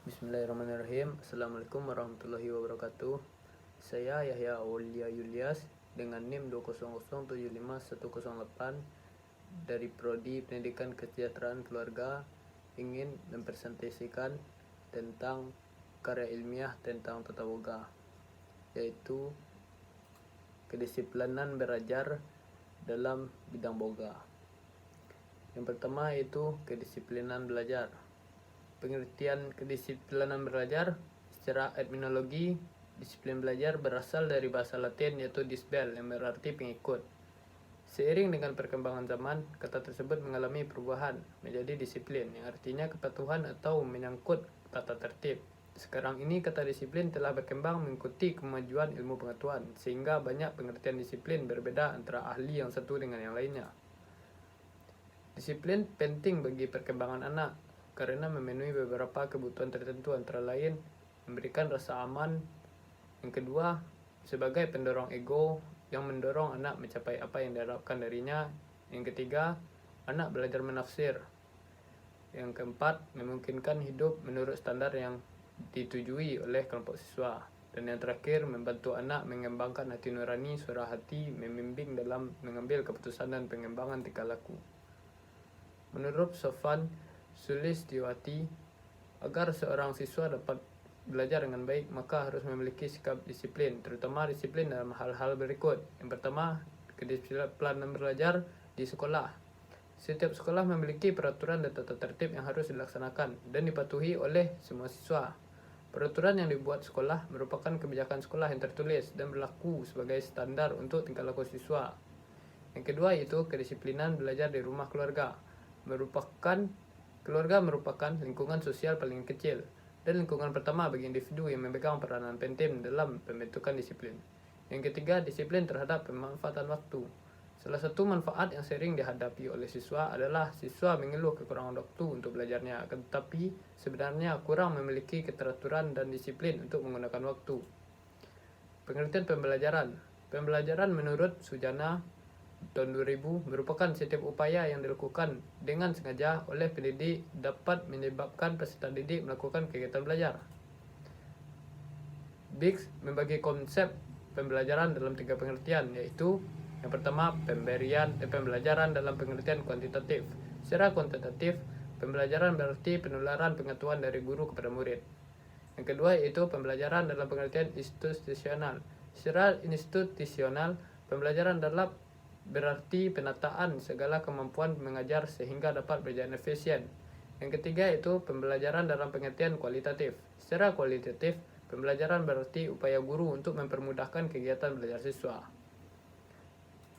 Bismillahirrahmanirrahim. Assalamualaikum warahmatullahi wabarakatuh. Saya Yahya Aulia Yulias dengan NIM 200751108 dari Prodi Pendidikan Kesejahteraan Keluarga ingin mempresentasikan tentang karya ilmiah tentang tata boga, yaitu kedisiplinan belajar dalam bidang boga. Yang pertama yaitu kedisiplinan belajar. Pengertian kedisiplinan belajar secara etimologi, disiplin belajar berasal dari bahasa Latin yaitu disbel yang berarti pengikut. Seiring dengan perkembangan zaman, kata tersebut mengalami perubahan menjadi disiplin yang artinya kepatuhan atau menyangkut tata tertib. Sekarang ini kata disiplin telah berkembang mengikuti kemajuan ilmu pengetahuan sehingga banyak pengertian disiplin berbeda antara ahli yang satu dengan yang lainnya. Disiplin penting bagi perkembangan anak karena memenuhi beberapa kebutuhan tertentu, antara lain memberikan rasa aman. Yang kedua, sebagai pendorong ego yang mendorong anak mencapai apa yang diharapkan darinya. Yang ketiga, anak belajar menafsir. Yang keempat, memungkinkan hidup menurut standar yang ditujui oleh kelompok siswa. Dan yang terakhir, membantu anak mengembangkan hati nurani, suara hati, membimbing dalam mengambil keputusan dan pengembangan tingkah laku. Menurut Sofwan Sulistiawati, agar seorang siswa dapat belajar dengan baik, maka harus memiliki sikap disiplin, terutama disiplin dalam hal-hal berikut. Yang pertama, kedisiplinan belajar di sekolah. Setiap sekolah memiliki peraturan dan tata tertib yang harus dilaksanakan dan dipatuhi oleh semua siswa. Peraturan yang dibuat sekolah merupakan kebijakan sekolah yang tertulis dan berlaku sebagai standar untuk tingkah laku siswa. Yang kedua yaitu kedisiplinan belajar di rumah keluarga. Keluarga merupakan lingkungan sosial paling kecil dan lingkungan pertama bagi individu yang memegang peranan penting dalam pembentukan disiplin. Yang ketiga, disiplin terhadap pemanfaatan waktu. Salah satu manfaat yang sering dihadapi oleh siswa adalah siswa mengeluh kekurangan waktu untuk belajarnya, tetapi sebenarnya kurang memiliki keteraturan dan disiplin untuk menggunakan waktu. Pengertian pembelajaran. Pembelajaran menurut Sujana tahun 2000 merupakan setiap upaya yang dilakukan dengan sengaja oleh pendidik dapat menyebabkan peserta didik melakukan kegiatan belajar. Biggs membagi konsep pembelajaran dalam 3 pengertian, yaitu yang pertama pembelajaran dalam pengertian kuantitatif. Secara kuantitatif, pembelajaran berarti penularan pengetahuan dari guru kepada murid. Yang kedua yaitu pembelajaran dalam pengertian institusional. Secara institusional, pembelajaran dalam berarti penataan segala kemampuan mengajar sehingga dapat berjalan efisien. Yang ketiga yaitu pembelajaran dalam pengertian kualitatif. Secara kualitatif, pembelajaran berarti upaya guru untuk mempermudahkan kegiatan belajar siswa.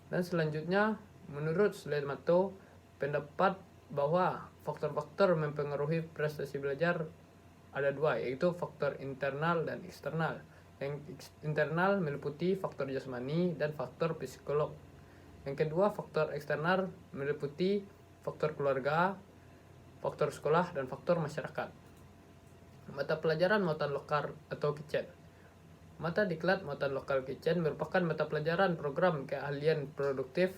Dan selanjutnya, menurut Sulaimanto, pendapat bahwa faktor-faktor mempengaruhi prestasi belajar ada 2, yaitu faktor internal dan eksternal. Yang internal meliputi faktor jasmani dan faktor psikolog. Yang kedua, faktor eksternal meliputi faktor keluarga, faktor sekolah, dan faktor masyarakat. Mata pelajaran muatan lokal atau KICEN. Mata diklat muatan lokal KICEN merupakan mata pelajaran program keahlian produktif,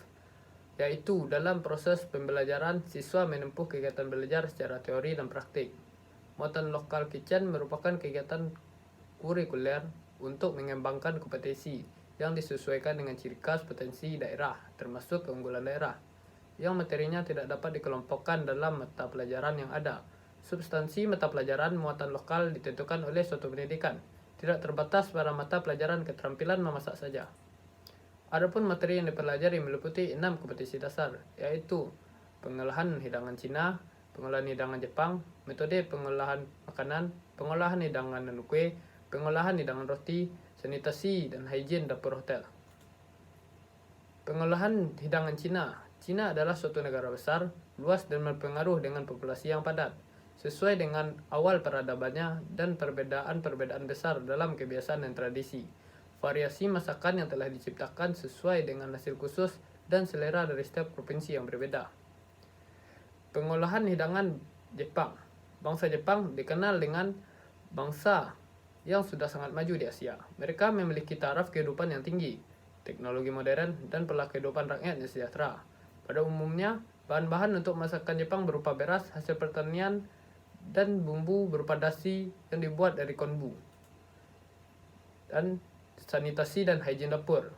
yaitu dalam proses pembelajaran siswa menempuh kegiatan belajar secara teori dan praktik. Muatan lokal KICEN merupakan kegiatan kurikuler untuk mengembangkan kompetensi yang disesuaikan dengan ciri khas potensi daerah, termasuk keunggulan daerah, yang materinya tidak dapat dikelompokkan dalam mata pelajaran yang ada. Substansi mata pelajaran muatan lokal ditentukan oleh suatu pendidikan, tidak terbatas pada mata pelajaran keterampilan memasak saja. Adapun materi yang dipelajari meliputi 6 kompetensi dasar, yaitu pengolahan hidangan Cina, pengolahan hidangan Jepang, metode pengolahan makanan, pengolahan hidangan dan kue, pengolahan hidangan roti, sanitasi dan higien dapur hotel. Pengolahan hidangan Cina. Cina adalah suatu negara besar, luas dan berpengaruh dengan populasi yang padat. Sesuai dengan awal peradabannya dan perbedaan-perbedaan besar dalam kebiasaan dan tradisi. Variasi masakan yang telah diciptakan sesuai dengan hasil khusus dan selera dari setiap provinsi yang berbeda. Pengolahan hidangan Jepang. Bangsa Jepang dikenal dengan bangsa yang sudah sangat maju di Asia. Mereka memiliki taraf kehidupan yang tinggi, teknologi modern, dan pola kehidupan rakyat yang sejahtera. Pada umumnya, bahan-bahan untuk masakan Jepang berupa beras, hasil pertanian, dan bumbu berupa dasi yang dibuat dari konbu. Dan sanitasi dan hygiene dapur.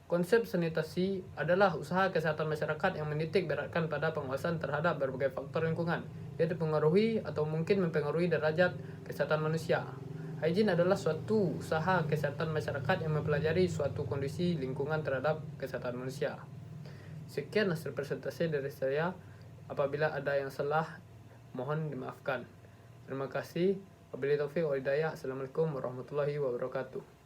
Konsep sanitasi adalah usaha kesehatan masyarakat yang menitik beratkan pada pengawasan terhadap berbagai faktor lingkungan yang dipengaruhi atau mungkin mempengaruhi derajat kesehatan manusia. Hygiene adalah suatu usaha kesehatan masyarakat yang mempelajari suatu kondisi lingkungan terhadap kesehatan manusia. Sekian hasil presentasi dari saya. Apabila ada yang salah, mohon dimaafkan. Terima kasih. Wabillahi taufiq wal hidayah. Assalamualaikum warahmatullahi wabarakatuh.